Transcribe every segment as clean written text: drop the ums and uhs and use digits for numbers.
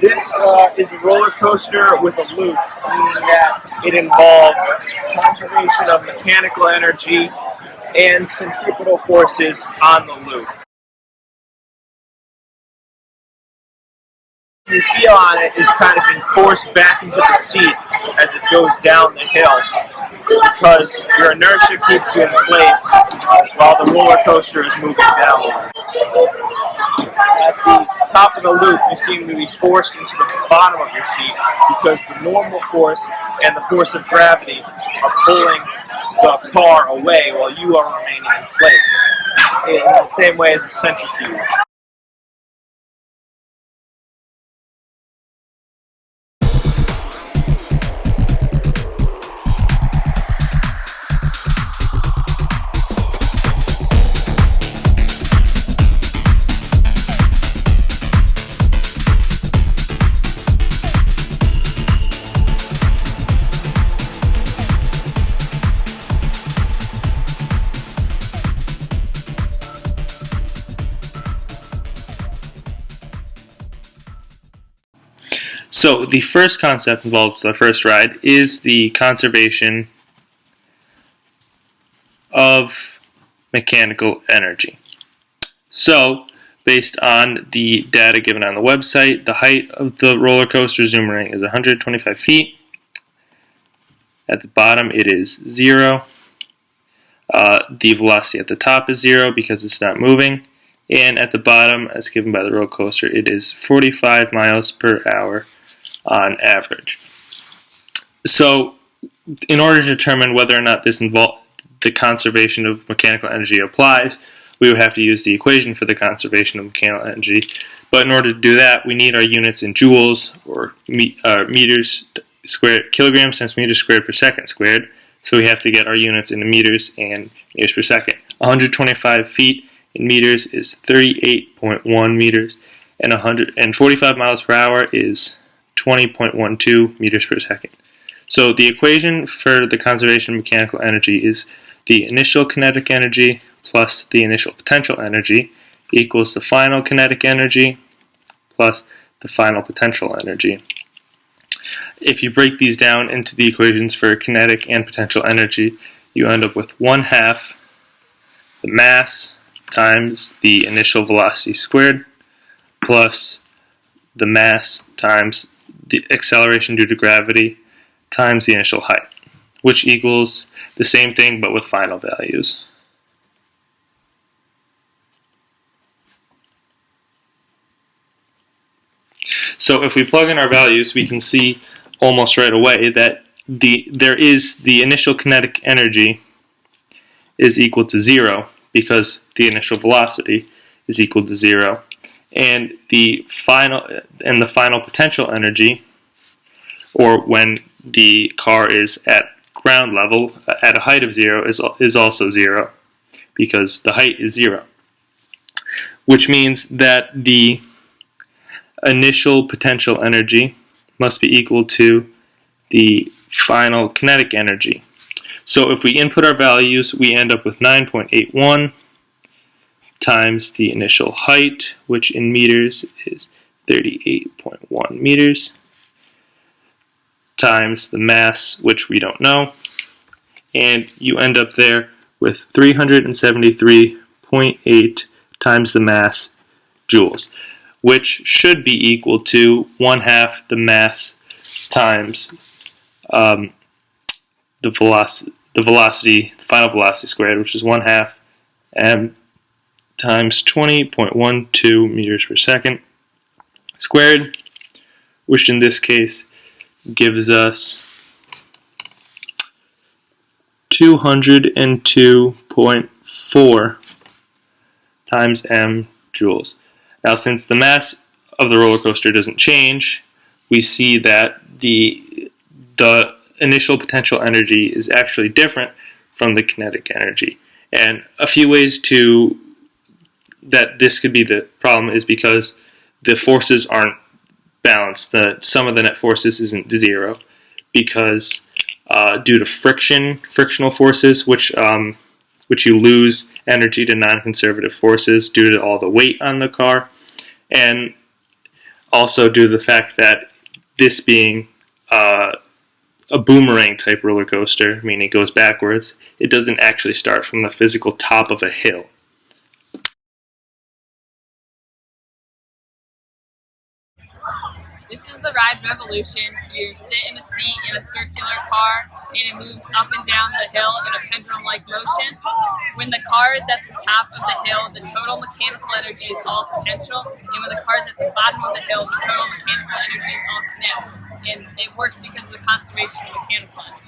This is a roller coaster with a loop, meaning that it involves conservation of mechanical energy and centripetal forces on the loop. You feel on it is kind of being forced back into the seat as it goes down the hill because your inertia keeps you in place while the roller coaster is moving down. At the top of the loop, you seem to be forced into the bottom of your seat because the normal force and the force of gravity are pulling the car away while you are remaining in place, in the same way as a centrifuge. So the first concept involved with the first ride is the conservation of mechanical energy. So, based on the data given on the website, the height of the roller coaster Zoomerang is 125 feet. At the bottom it is 0. The velocity at the top is 0 because it's not moving. And at the bottom, as given by the roller coaster, it is 45 miles per hour on average. So, in order to determine whether or not the conservation of mechanical energy applies, we would have to use the equation for the conservation of mechanical energy. But in order to do that, we need our units in joules, or meters squared, kilograms times meters squared per second squared. So we have to get our units into meters and meters per second. 125 feet in meters is 38.1 meters, and 145 miles per hour is 20.12 meters per second. So the equation for the conservation of mechanical energy is the initial kinetic energy plus the initial potential energy equals the final kinetic energy plus the final potential energy. If you break these down into the equations for kinetic and potential energy, you end up with 1/2 the mass times the initial velocity squared plus the mass times the acceleration due to gravity times the initial height, which equals the same thing but with final values. So if we plug in our values, we can see almost right away that the initial kinetic energy is equal to 0 because the initial velocity is equal to 0, and the final potential energy, or when the car is at ground level at a height of 0, is also 0 because the height is 0, which means that the initial potential energy must be equal to the final kinetic energy. So if we input our values, we end up with 9.81 times the initial height, which in meters is 38.1 meters, times the mass, which we don't know, and you end up there with 373.8 times the mass joules, which should be equal to 1/2 the mass times the final velocity squared, which is 1/2 m times 20.12 meters per second squared, which in this case gives us 202.4 times m joules. Now, since the mass of the roller coaster doesn't change, we see that the initial potential energy is actually different from the kinetic energy. And a few ways that this could be the problem is because the forces aren't balanced. The sum of the net forces isn't 0 because due to frictional forces, which you lose energy to non-conservative forces due to all the weight on the car, and Also, due to the fact that this being a boomerang type roller coaster, meaning it goes backwards, it doesn't actually start from the physical top of a hill. This is the ride Revolution. You sit in a seat in a circular car and it moves up and down the hill in a pendulum-like motion. When the car is at the top of the hill, the total mechanical energy is all potential, and when the car is at the bottom of the hill, the total mechanical energy is all kinetic. And it works because of the conservation of mechanical energy.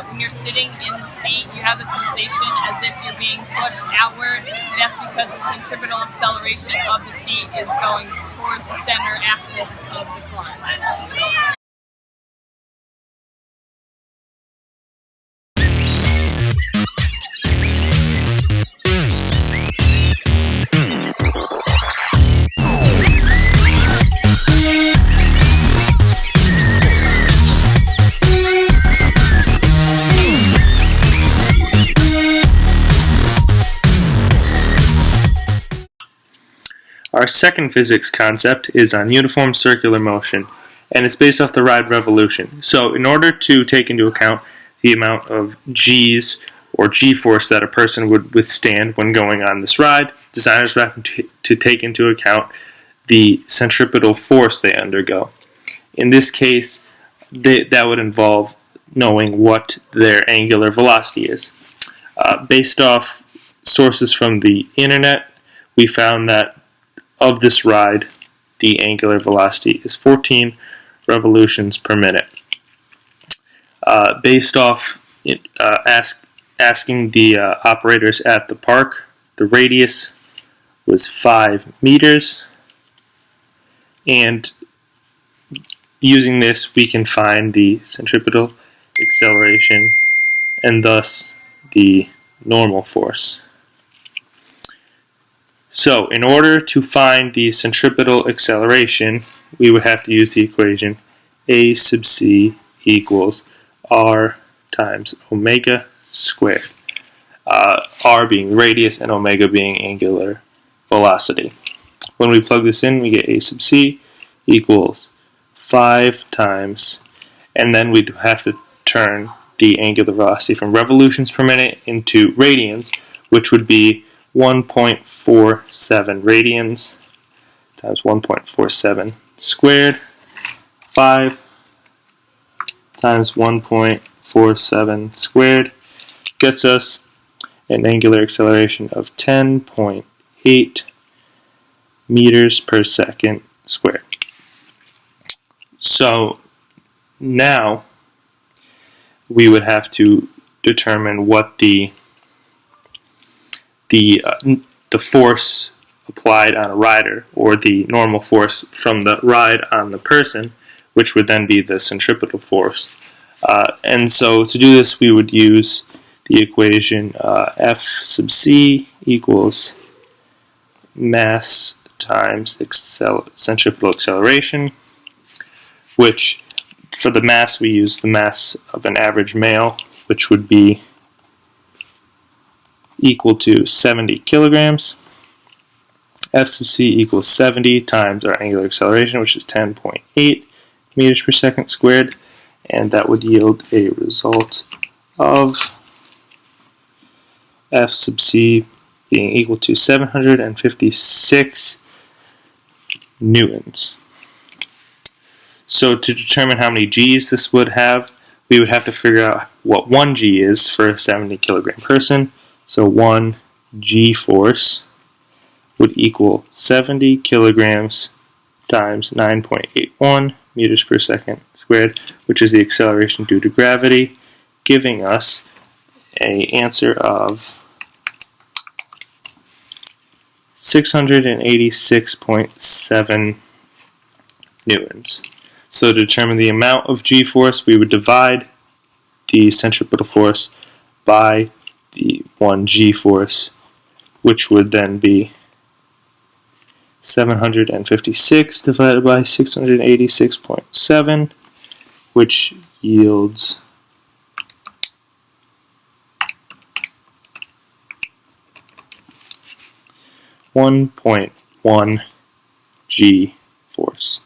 When you're sitting in the seat, you have the sensation as if you're being pushed outward, and that's because the centripetal acceleration of the seat is going towards the center axis of the car. Our second physics concept is on uniform circular motion, and it's based off the ride Revolution. So in order to take into account the amount of G's or G-force that a person would withstand when going on this ride, designers would have to take into account the centripetal force they undergo. In this case, that would involve knowing what their angular velocity is. Based off sources from the internet, we found that of this ride, the angular velocity is 14 revolutions per minute. Based off asking the operators at the park, the radius was 5 meters, and using this we can find the centripetal acceleration and thus the normal force. So, in order to find the centripetal acceleration, we would have to use the equation A sub c equals r times omega squared. R being radius and omega being angular velocity. When we plug this in, we get A sub c equals 5 times, and then we'd have to turn the angular velocity from revolutions per minute into radians, which would be 1.47 radians times 1.47 squared. 5 times 1.47 squared gets us an angular acceleration of 10.8 meters per second squared. So now we would have to determine what the force applied on a rider, or the normal force from the ride on the person, which would then be the centripetal force. And so to do this, we would use the equation F sub c equals mass times centripetal acceleration, which for the mass we use the mass of an average male, which would be equal to 70 kilograms. F sub c equals 70 times our angular acceleration, which is 10.8 meters per second squared, and that would yield a result of F sub c being equal to 756 newtons. So to determine how many G's this would have, we would have to figure out what 1 G is for a 70 kilogram person. So 1 G force would equal 70 kilograms times 9.81 meters per second squared, which is the acceleration due to gravity, giving us an answer of 686.7 newtons. So to determine the amount of G-force, we would divide the centripetal force by the 1 G-force, which would then be 756 divided by 686.7, which yields 1.1 g force.